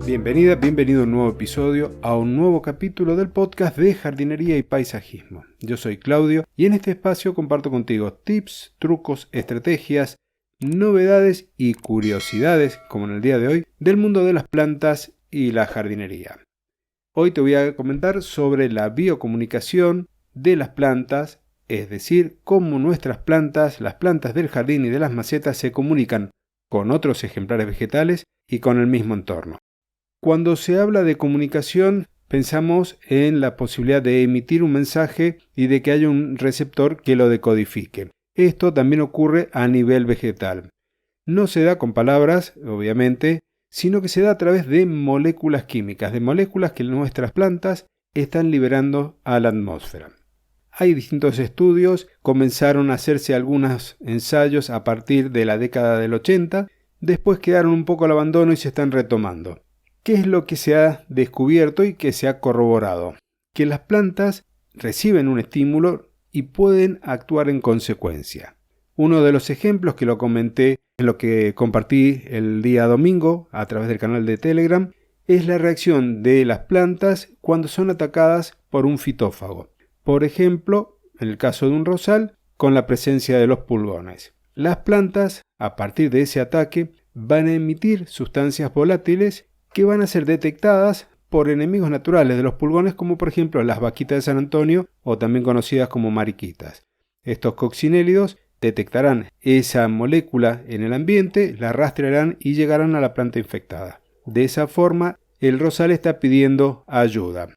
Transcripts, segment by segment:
Bienvenida, bienvenido a un nuevo episodio, a un nuevo capítulo del podcast de jardinería y paisajismo. Yo soy Claudio y en este espacio comparto contigo tips, trucos, estrategias, novedades y curiosidades, como en el día de hoy, del mundo de las plantas y la jardinería. Hoy te voy a comentar sobre la biocomunicación de las plantas, es decir, cómo nuestras plantas, las plantas del jardín y de las macetas se comunican con otros ejemplares vegetales y con el mismo entorno. Cuando se habla de comunicación, pensamos en la posibilidad de emitir un mensaje y de que haya un receptor que lo decodifique. Esto también ocurre a nivel vegetal. No se da con palabras, obviamente, sino que se da a través de moléculas químicas, de moléculas que nuestras plantas están liberando a la atmósfera. Hay distintos estudios, comenzaron a hacerse algunos ensayos a partir de la década del 80, después quedaron un poco al abandono y se están retomando. ¿Qué es lo que se ha descubierto y que se ha corroborado? Que las plantas reciben un estímulo y pueden actuar en consecuencia. Uno de los ejemplos que lo comenté en lo que compartí el día domingo a través del canal de Telegram es la reacción de las plantas cuando son atacadas por un fitófago. Por ejemplo, en el caso de un rosal, con la presencia de los pulgones. Las plantas, a partir de ese ataque, van a emitir sustancias volátiles que van a ser detectadas por enemigos naturales de los pulgones, como por ejemplo las vaquitas de San Antonio o también conocidas como mariquitas. Estos coccinélidos detectarán esa molécula en el ambiente, la rastrearán y llegarán a la planta infectada. De esa forma, el rosal está pidiendo ayuda.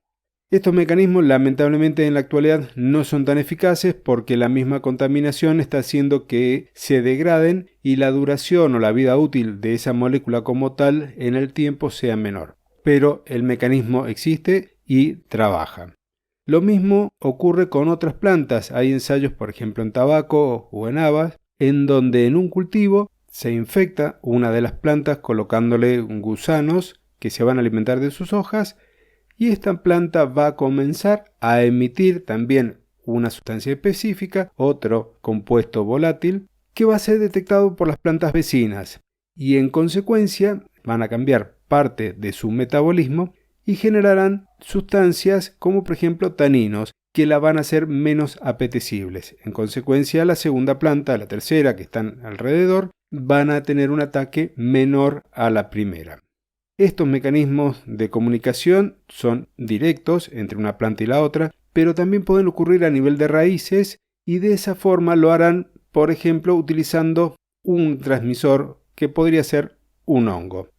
Estos mecanismos lamentablemente en la actualidad no son tan eficaces porque la misma contaminación está haciendo que se degraden y la duración o la vida útil de esa molécula como tal en el tiempo sea menor. Pero el mecanismo existe y trabaja. Lo mismo ocurre con otras plantas. Hay ensayos, por ejemplo, en tabaco o en habas, en donde en un cultivo se infecta una de las plantas colocándole gusanos que se van a alimentar de sus hojas y esta planta va a comenzar a emitir también una sustancia específica, otro compuesto volátil, que va a ser detectado por las plantas vecinas y en consecuencia van a cambiar parte de su metabolismo y generarán sustancias como por ejemplo taninos que la van a hacer menos apetecibles. En consecuencia, la segunda planta, la tercera que están alrededor, van a tener un ataque menor a la primera. Estos mecanismos de comunicación son directos entre una planta y la otra, pero también pueden ocurrir a nivel de raíces y de esa forma lo harán, por ejemplo, utilizando un transmisor que podría ser un hongo.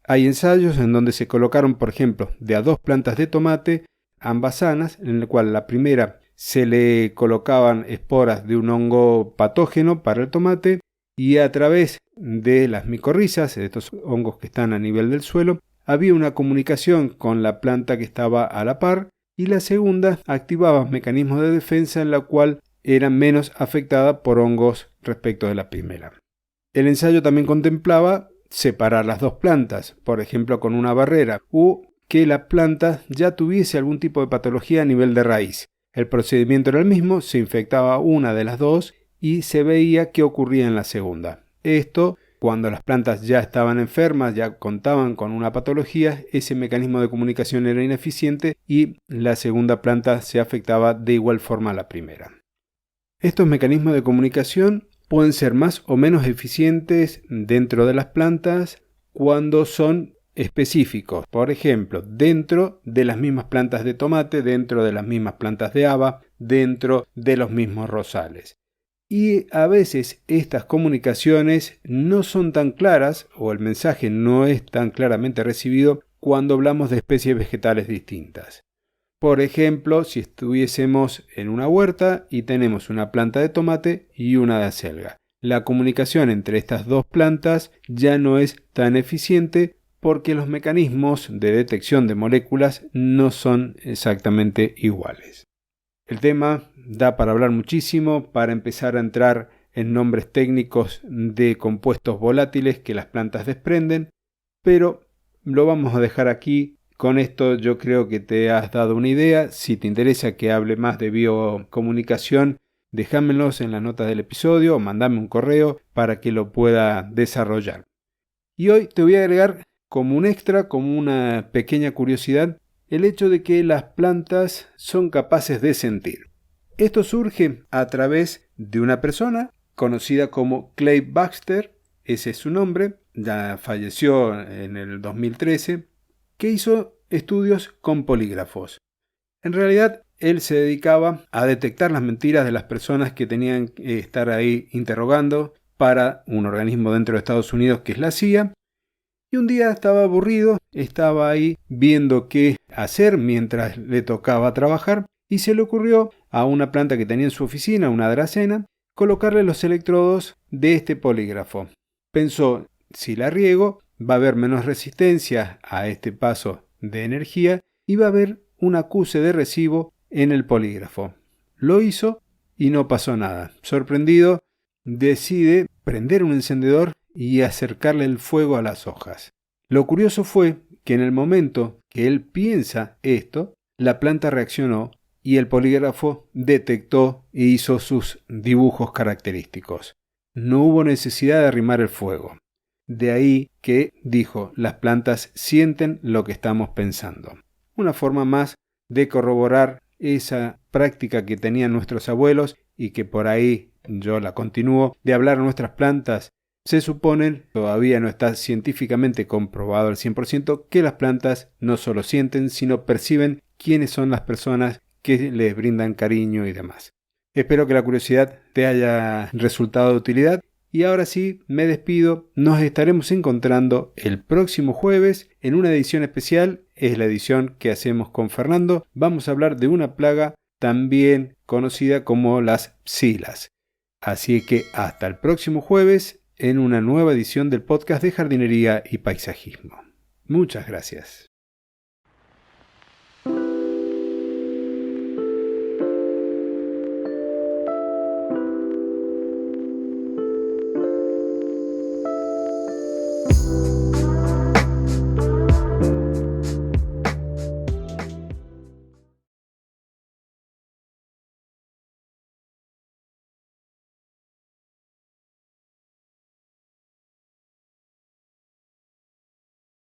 Hay ensayos en donde se colocaron, por ejemplo, de a dos plantas de tomate, ambas sanas, en el cual la primera se le colocaban esporas de un hongo patógeno para el tomate y a través de las micorrizas, de estos hongos que están a nivel del suelo, había una comunicación con la planta que estaba a la par y la segunda activaba mecanismos de defensa en la cual era menos afectada por hongos respecto de la primera. El ensayo también contemplaba separar las dos plantas, por ejemplo con una barrera, o que la planta ya tuviese algún tipo de patología a nivel de raíz. El procedimiento era el mismo, se infectaba una de las dos y se veía qué ocurría en la segunda. Esto, cuando las plantas ya estaban enfermas, ya contaban con una patología, ese mecanismo de comunicación era ineficiente y la segunda planta se afectaba de igual forma a la primera. Estos mecanismos de comunicación pueden ser más o menos eficientes dentro de las plantas cuando son específicos. Por ejemplo, dentro de las mismas plantas de tomate, dentro de las mismas plantas de haba, dentro de los mismos rosales. Y a veces estas comunicaciones no son tan claras o el mensaje no es tan claramente recibido cuando hablamos de especies vegetales distintas. Por ejemplo, si estuviésemos en una huerta y tenemos una planta de tomate y una de acelga. La comunicación entre estas dos plantas ya no es tan eficiente porque los mecanismos de detección de moléculas no son exactamente iguales. El tema da para hablar muchísimo, para empezar a entrar en nombres técnicos de compuestos volátiles que las plantas desprenden, pero lo vamos a dejar aquí. Con esto yo creo que te has dado una idea. Si te interesa que hable más de biocomunicación, déjamelos en las notas del episodio o mandame un correo para que lo pueda desarrollar. Y hoy te voy a agregar como un extra, como una pequeña curiosidad, el hecho de que las plantas son capaces de sentir. Esto surge a través de una persona conocida como Clay Baxter, ese es su nombre, ya falleció en el 2013, que hizo estudios con polígrafos. En realidad, él se dedicaba a detectar las mentiras de las personas que tenían que estar ahí interrogando para un organismo dentro de Estados Unidos que es la CIA. Y un día estaba aburrido, estaba ahí viendo qué hacer mientras le tocaba trabajar y se le ocurrió a una planta que tenía en su oficina, una dracena, colocarle los electrodos de este polígrafo. Pensó, si la riego, va a haber menos resistencia a este paso de energía y va a haber un acuse de recibo en el polígrafo. Lo hizo y no pasó nada. Sorprendido, decide prender un encendedor y acercarle el fuego a las hojas. Lo curioso fue que en el momento que él piensa esto, la planta reaccionó y el polígrafo detectó e hizo sus dibujos característicos. No hubo necesidad de arrimar el fuego. De ahí que dijo, las plantas sienten lo que estamos pensando. Una forma más de corroborar esa práctica que tenían nuestros abuelos y que por ahí yo la continúo, de hablar a nuestras plantas. Se supone, todavía no está científicamente comprobado al 100%, que las plantas no solo sienten, sino perciben quiénes son las personas que les brindan cariño y demás. Espero que la curiosidad te haya resultado de utilidad. Y ahora sí, me despido. Nos estaremos encontrando el próximo jueves en una edición especial. Es la edición que hacemos con Fernando. Vamos a hablar de una plaga también conocida como las psilas. Así que hasta el próximo jueves en una nueva edición del podcast de jardinería y paisajismo. Muchas gracias.